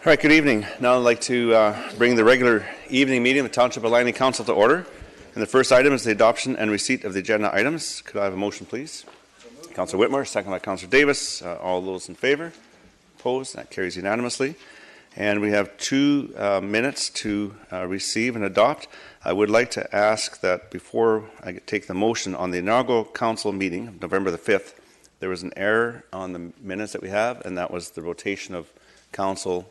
All right, good evening. Now I'd like to bring the regular evening meeting of the Township Council to order. And the first item is the adoption and receipt of the agenda items. Could I have a motion, please? Councillor Whitmore, second by Councillor Davis. All those in favour? Opposed? That carries unanimously. And we have 2 minutes to receive and adopt. I would like to ask that before I take the motion on the inaugural council meeting of November the 5th, there was an error on the minutes that we have, and that was the rotation of Councillor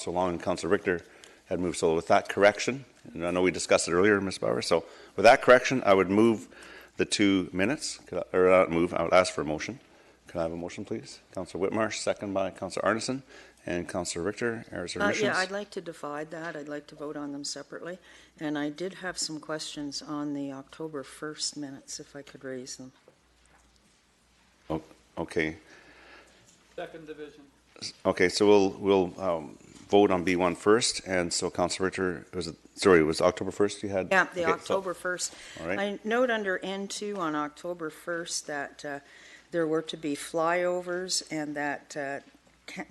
Long and Councillor Richter had moved. So with that correction, and I know we discussed it earlier, Ms. Bauer, so with that correction, I would move the 2 minutes, or not move, I would ask for a motion. Could I have a motion, please? Councillor Whitmarsh, second by Councillor Arneson, and Councillor Richter, errors or omissions? Yeah, I'd like to divide that. I'd like to vote on them separately. And I did have some questions on the October 1st minutes, if I could raise them. Oh, okay. Second division. Okay, so we'll vote on B1 first, and so Councillor Richter, was October 1st you had? Yeah, the October 1st. All right. I note under N2 on October 1st that there were to be flyovers and that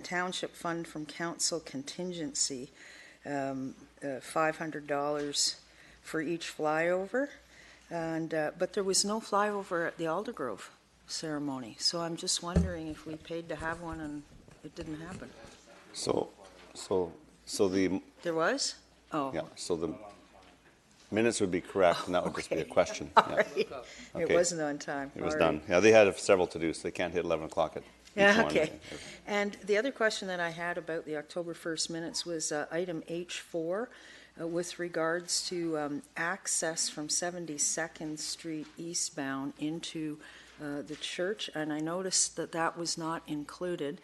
Township Fund from Council contingency, $500 for each flyover, and but there was no flyover at the Aldergrove ceremony, so I'm just wondering if we paid to have one and it didn't happen. So the... There was? Oh. Yeah, so the minutes would be correct, and that would just be a question. Yeah. Right. Okay. It wasn't on time. It was done. Yeah, they had several to do, so they can't hit 11 o'clock at each one. Okay. And the other question that I had about the October 1st minutes was item H4 with regards to access from 72nd Street eastbound into the church, and I noticed that that was not included.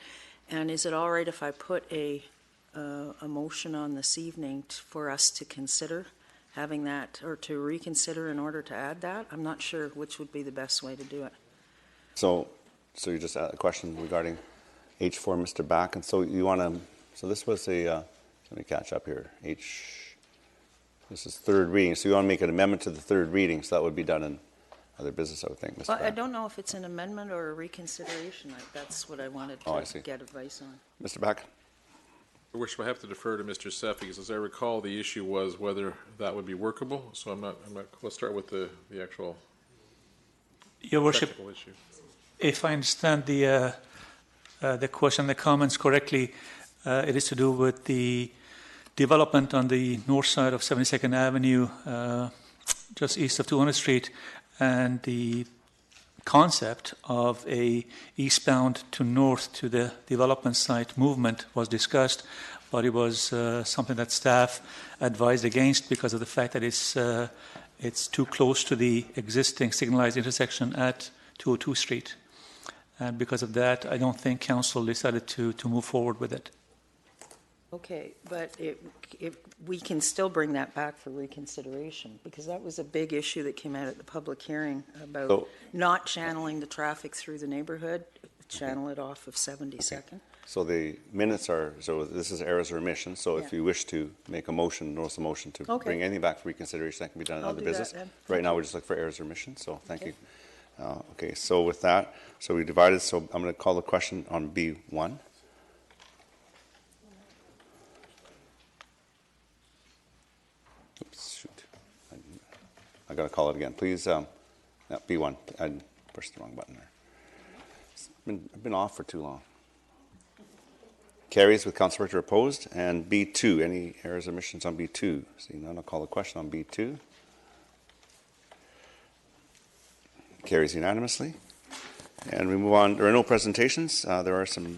And is it all right if I put a motion on this evening for us to consider having that, or to reconsider in order to add that? I'm not sure which would be the best way to do it. So you just had a question regarding H4, Mr. Back, and so you want to, so this was a, let me catch up here, this is third reading, so you want to make an amendment to the third reading, so that would be done in other business, I would think, Mr. Well, Back. I don't know if it's an amendment or a reconsideration. That's what I wanted to get advice on. Mr. Back? I wish I have to defer to Mr. Seff, because as I recall, the issue was whether that would be workable. So I'm not let's start with the actual Your Worship, technical issue. if I understand the question, the comments correctly, it is to do with the development on the north side of 72nd Avenue, just east of 200th Street, and the concept of a eastbound to north to the development site movement was discussed, but it was something that staff advised against because of the fact that it's too close to the existing signalized intersection at 202 Street. And because of that, I don't think Council decided to move forward with it. Okay, but we can still bring that back for reconsideration, because that was a big issue that came out at the public hearing about not channeling the traffic through the neighborhood, channel it off of 72nd. Okay. So the minutes are, so this is errors or omissions, so if you wish to make a motion, notice a motion to bring anything back for reconsideration, that can be done in other business. Right now we're just looking for errors or omissions, so thank you. Okay, so with that, so we divided, so I'm going to call the question on B1. I got to call it again. Please, B1. I pushed the wrong button there. I've been off for too long. Carries with Councillor Richter opposed. And B2. Any errors or omissions on B2? Seeing none, I'll call the question on B2. Carries unanimously. And we move on. There are no presentations. There are some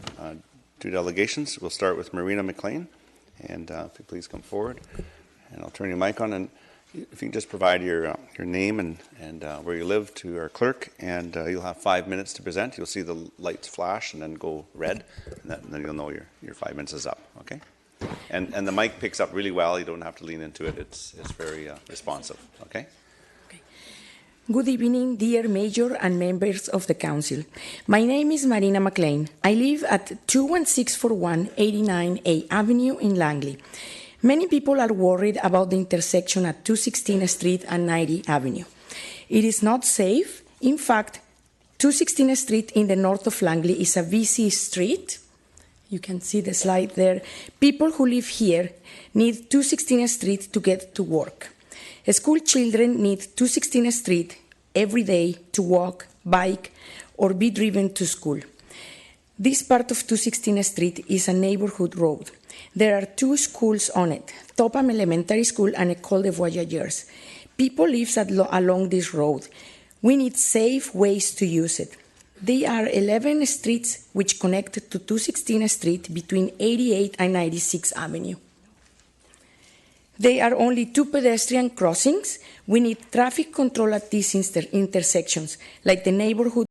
2 delegations. We'll start with Marina McLean. And if you please come forward. And I'll turn your mic on. And if you can just provide your name and where you live to our clerk, and you'll have 5 minutes to present. You'll see the lights flash and then go red, and then you'll know your 5 minutes is up. Okay, and the mic picks up really well. You don't have to lean into it. It's very responsive. Okay. Good evening, dear Mayor and members of the Council. My name is Marina McLean. I live at 21641 89A Avenue in Langley. Many people are worried about the intersection at 216th Street and 90 Avenue. It is not safe. In fact, 216th Street in the north of Langley is a busy street. You can see the slide there. People who live here need 216th Street to get to work. School children need 216th Street every day to walk, bike, or be driven to school. This part of 216th Street is a neighborhood road. There are 2 schools on it, Topham Elementary School and École des Voyageurs. People live along this road. We need safe ways to use it. There are 11 streets which connect to 216th Street between 88th and 96th Avenue. There are only 2 pedestrian crossings. We need traffic control at these intersections, like the neighborhood